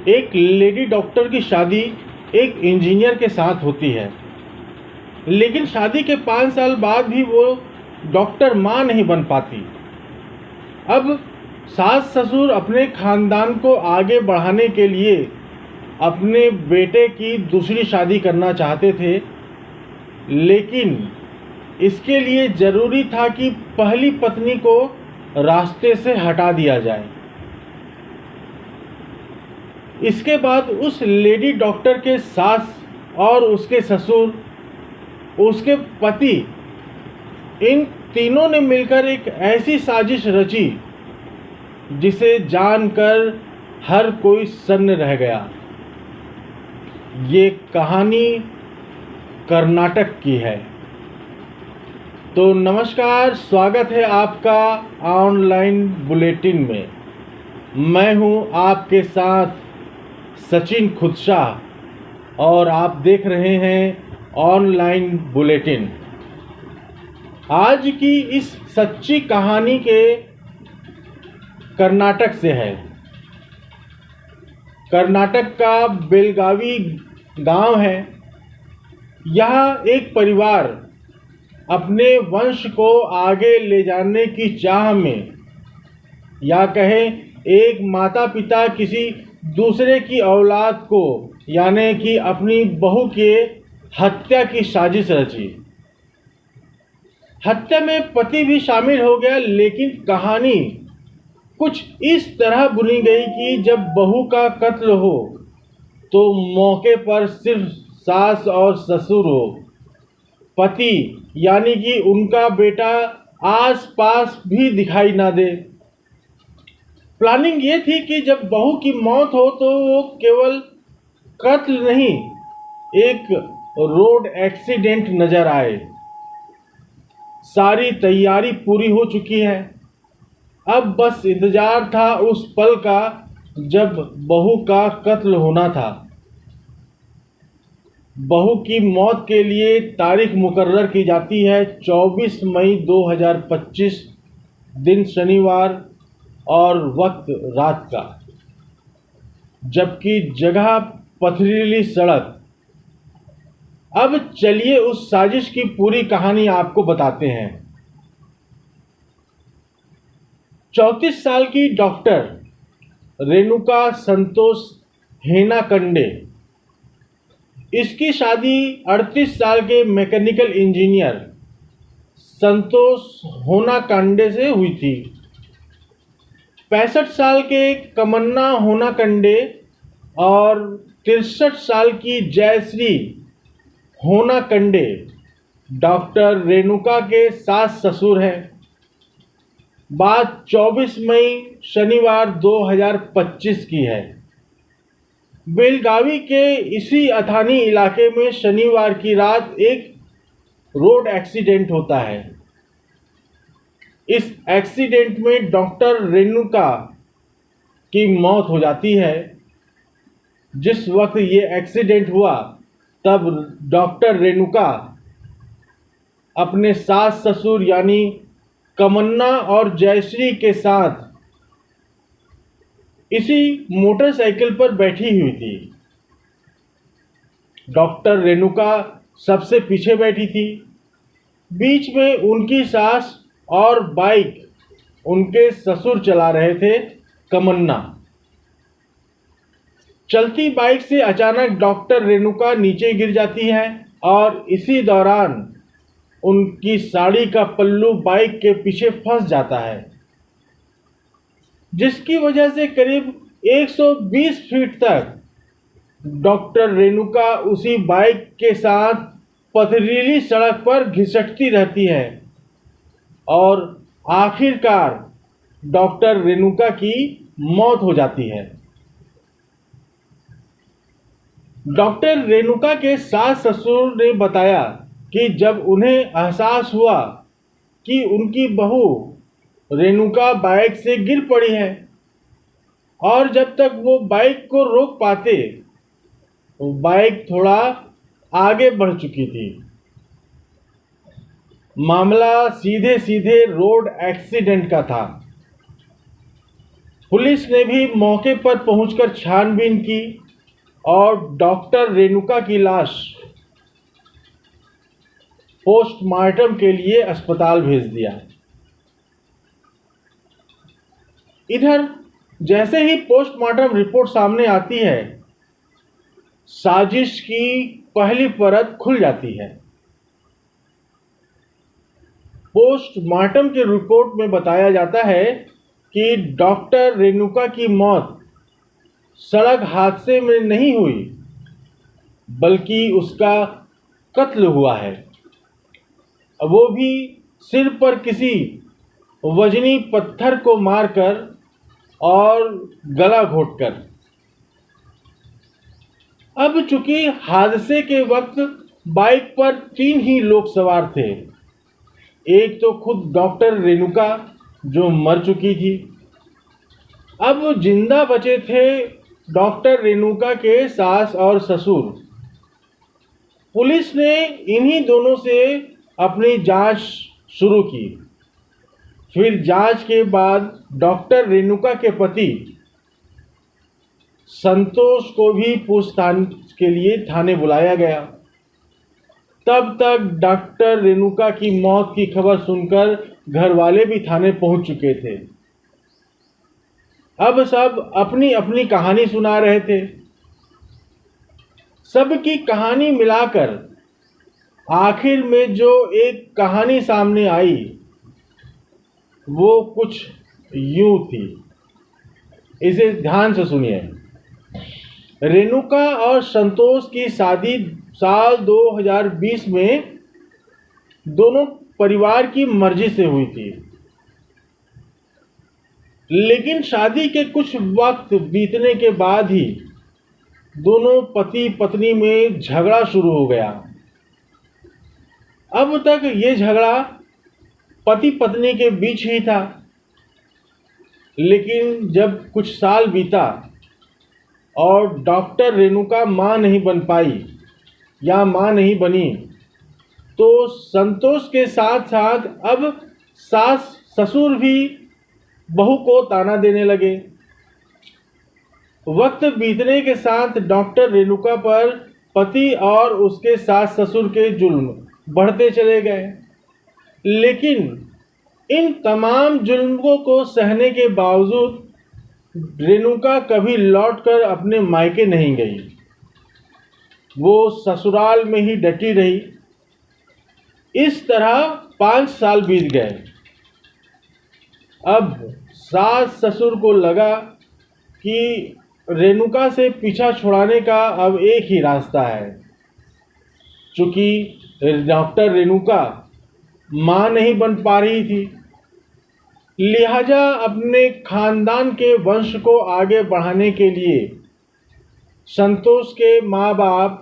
एक lady doctor की शादी एक इंजीनियर के साथ होती है, लेकिन शादी के 5 साल बाद भी वो डॉक्टर माँ नहीं बन पाती। अब सास ससुर अपने खानदान को आगे बढ़ाने के लिए अपने बेटे की दूसरी शादी करना चाहते थे, लेकिन इसके लिए ज़रूरी था कि पहली पत्नी को रास्ते से हटा दिया जाए। इसके बाद उस लेडी डॉक्टर के सास और उसके ससुर, उसके पति, इन तीनों ने मिलकर एक ऐसी साजिश रची जिसे जानकर हर कोई सन्न रह गया। ये कहानी कर्नाटक की है। तो नमस्कार, स्वागत है आपका ऑनलाइन बुलेटिन में। मैं हूं आपके साथ सचिन खुदशाह और आप देख रहे हैं ऑनलाइन बुलेटिन। आज की इस सच्ची कहानी के कर्नाटक से है। कर्नाटक का बेलगावी गांव है। यहाँ एक परिवार अपने वंश को आगे ले जाने की चाह में, या कहें एक माता पिता किसी दूसरे की औलाद को यानी कि अपनी बहू के हत्या की साजिश रची। हत्या में पति भी शामिल हो गया, लेकिन कहानी कुछ इस तरह बुनी गई कि जब बहू का कत्ल हो तो मौके पर सिर्फ सास और ससुर हो, पति यानी कि उनका बेटा आस पास भी दिखाई ना दे। प्लानिंग ये थी कि जब बहू की मौत हो तो वो केवल कत्ल नहीं, एक रोड एक्सीडेंट नजर आए। सारी तैयारी पूरी हो चुकी है। अब बस इंतजार था उस पल का जब बहू का कत्ल होना था। बहू की मौत के लिए तारीख मुकर्रर की जाती है 24 मई 2025, दिन शनिवार और वक्त रात का, जबकि जगह पथरीली सड़क। अब चलिए उस साजिश की पूरी कहानी आपको बताते हैं। 34 साल की डॉक्टर रेणुका संतोष हेनाकंडे, इसकी शादी 38 साल के मैकेनिकल इंजीनियर संतोष होनाकंडे से हुई थी। 65 साल के कमन्ना होनाकंडे और 63 साल की जयश्री होनाकंडे डॉक्टर रेणुका के सास ससुर हैं। बात 24 मई शनिवार 2025 की है। बेलगावी के इसी अथानी इलाके में शनिवार की रात एक रोड एक्सीडेंट होता है। इस एक्सीडेंट में डॉक्टर रेणुका की मौत हो जाती है। जिस वक्त ये एक्सीडेंट हुआ तब डॉक्टर रेणुका अपने सास ससुर यानी कमन्ना और जयश्री के साथ इसी मोटरसाइकिल पर बैठी हुई थी। डॉक्टर रेणुका सबसे पीछे बैठी थी। बीच में उनकी सास और बाइक उनके ससुर चला रहे थे, कमन्ना। चलती बाइक से अचानक डॉक्टर रेणुका नीचे गिर जाती है और इसी दौरान उनकी साड़ी का पल्लू बाइक के पीछे फंस जाता है, जिसकी वजह से करीब 120 फीट तक डॉक्टर रेणुका उसी बाइक के साथ पथरीली सड़क पर घिसटती रहती है और आखिरकार डॉक्टर रेणुका की मौत हो जाती है। डॉक्टर रेणुका के सास ससुर ने बताया कि जब उन्हें एहसास हुआ कि उनकी बहू रेणुका बाइक से गिर पड़ी है और जब तक वो बाइक को रोक पाते, बाइक थोड़ा आगे बढ़ चुकी थी। मामला सीधे सीधे रोड एक्सीडेंट का था। पुलिस ने भी मौके पर पहुंचकर छानबीन की और डॉक्टर रेणुका की लाश पोस्टमार्टम के लिए अस्पताल भेज दिया। इधर जैसे ही पोस्टमार्टम रिपोर्ट सामने आती है, साजिश की पहली परत खुल जाती है। पोस्टमार्टम के रिपोर्ट में बताया जाता है कि डॉक्टर रेणुका की मौत सड़क हादसे में नहीं हुई, बल्कि उसका कत्ल हुआ है, वो भी सिर पर किसी वजनी पत्थर को मारकर और गला घोंटकर। अब चूंकि हादसे के वक्त बाइक पर 3 ही लोग सवार थे। एक तो खुद डॉक्टर रेणुका जो मर चुकी थी, अब जिंदा बचे थे डॉक्टर रेणुका के सास और ससुर। पुलिस ने इन्हीं दोनों से अपनी जांच शुरू की। फिर जांच के बाद डॉक्टर रेणुका के पति संतोष को भी पूछताछ के लिए थाने बुलाया गया। तब तक डॉक्टर रेणुका की मौत की खबर सुनकर घर वाले भी थाने पहुंच चुके थे। अब सब अपनी अपनी कहानी सुना रहे थे। सबकी कहानी मिलाकर आखिर में जो एक कहानी सामने आई, वो कुछ यूं थी। इसे ध्यान से सुनिए। रेणुका और संतोष की शादी साल 2020 में दोनों परिवार की मर्जी से हुई थी, लेकिन शादी के कुछ वक्त बीतने के बाद ही दोनों पति पत्नी में झगड़ा शुरू हो गया। अब तक ये झगड़ा पति पत्नी के बीच ही था, लेकिन जब कुछ साल बीता और डॉक्टर रेणुका मां नहीं बन पाई या मां नहीं बनी, तो संतोष के साथ साथ अब सास ससुर भी बहू को ताना देने लगे। वक्त बीतने के साथ डॉक्टर रेणुका पर पति और उसके सास ससुर के जुल्म बढ़ते चले गए, लेकिन इन तमाम जुल्मों को सहने के बावजूद रेणुका कभी लौटकर अपने मायके नहीं गई। वो ससुराल में ही डटी रही। इस तरह 5 साल बीत गए। अब सास ससुर को लगा कि रेणुका से पीछा छुड़ाने का अब एक ही रास्ता है। चूँकि डॉक्टर रेणुका मां नहीं बन पा रही थी, लिहाजा अपने खानदान के वंश को आगे बढ़ाने के लिए संतोष के माँ बाप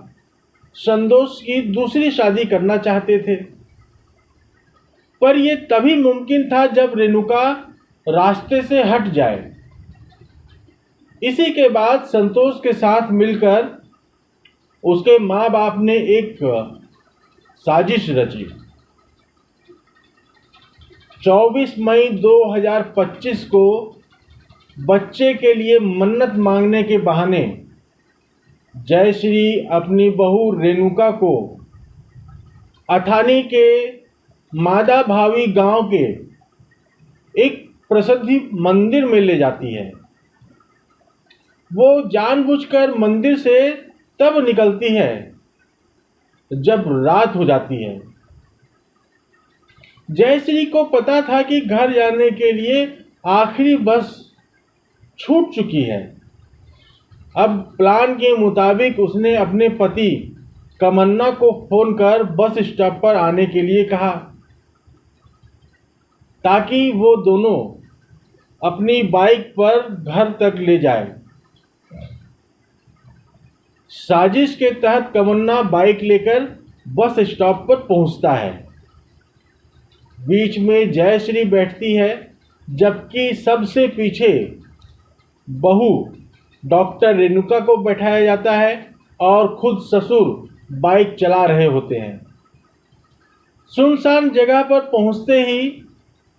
संतोष की दूसरी शादी करना चाहते थे। पर यह तभी मुमकिन था जब रेणुका रास्ते से हट जाए। इसी के बाद संतोष के साथ मिलकर उसके माँ बाप ने एक साजिश रची। 24 मई 2025 को बच्चे के लिए मन्नत मांगने के बहाने जयश्री अपनी बहू रेणुका को अठानी के मादा भावी गांव के एक प्रसिद्ध मंदिर में ले जाती है। वो जानबूझकर मंदिर से तब निकलती है जब रात हो जाती है। जयश्री को पता था कि घर जाने के लिए आखिरी बस छूट चुकी है। अब प्लान के मुताबिक उसने अपने पति कमन्ना को फोन कर बस स्टॉप पर आने के लिए कहा, ताकि वो दोनों अपनी बाइक पर घर तक ले जाए। साजिश के तहत कमन्ना बाइक लेकर बस स्टॉप पर पहुंचता है। बीच में जयश्री बैठती है, जबकि सबसे पीछे बहू डॉक्टर रेणुका को बैठाया जाता है और खुद ससुर बाइक चला रहे होते हैं। सुनसान जगह पर पहुंचते ही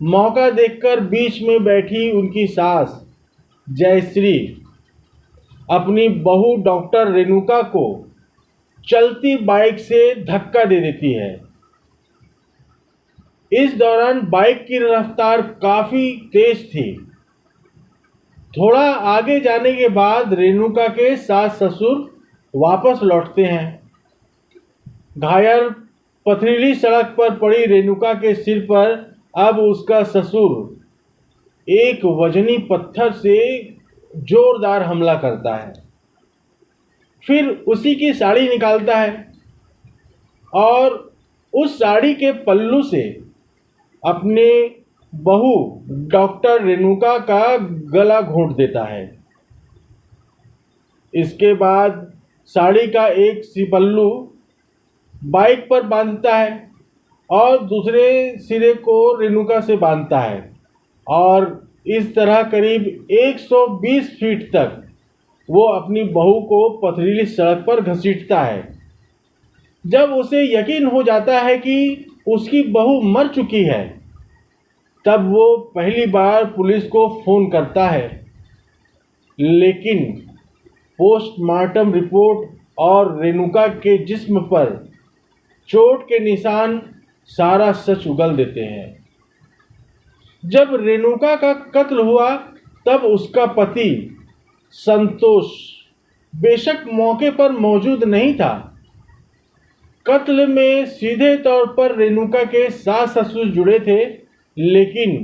मौका देखकर बीच में बैठी उनकी सास जयश्री अपनी बहू डॉक्टर रेणुका को चलती बाइक से धक्का दे देती है। इस दौरान बाइक की रफ्तार काफ़ी तेज थी। थोड़ा आगे जाने के बाद रेणुका के सास ससुर वापस लौटते हैं। घायल पथरीली सड़क पर पड़ी रेणुका के सिर पर अब उसका ससुर एक वजनी पत्थर से जोरदार हमला करता है। फिर उसी की साड़ी निकालता है और उस साड़ी के पल्लू से अपने बहू डॉक्टर रेणुका का गला घोंट देता है। इसके बाद साड़ी का एक सिपल्लू बाइक पर बांधता है और दूसरे सिरे को रेणुका से बांधता है और इस तरह करीब 120 फीट तक वो अपनी बहू को पथरीली सड़क पर घसीटता है। जब उसे यकीन हो जाता है कि उसकी बहू मर चुकी है, तब वो पहली बार पुलिस को फ़ोन करता है, लेकिन पोस्टमार्टम रिपोर्ट और रेणुका के जिस्म पर चोट के निशान सारा सच उगल देते हैं। जब रेणुका का कत्ल हुआ तब उसका पति संतोष बेशक मौके पर मौजूद नहीं था। कत्ल में सीधे तौर पर रेणुका के सास ससुर जुड़े थे, लेकिन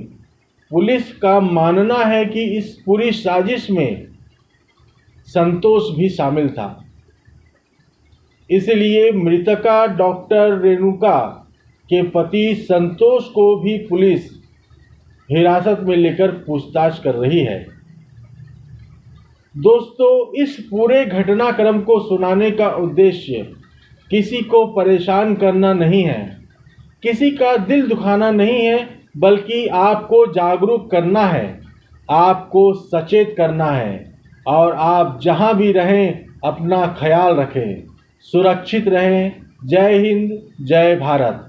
पुलिस का मानना है कि इस पूरी साजिश में संतोष भी शामिल था। इसलिए मृतका डॉक्टर रेणुका के पति संतोष को भी पुलिस हिरासत में लेकर पूछताछ कर रही है। दोस्तों, इस पूरे घटनाक्रम को सुनाने का उद्देश्य किसी को परेशान करना नहीं है, किसी का दिल दुखाना नहीं है, बल्कि आपको जागरूक करना है, आपको सचेत करना है और आप जहां भी रहें अपना ख्याल रखें, सुरक्षित रहें। जय हिंद, जय भारत।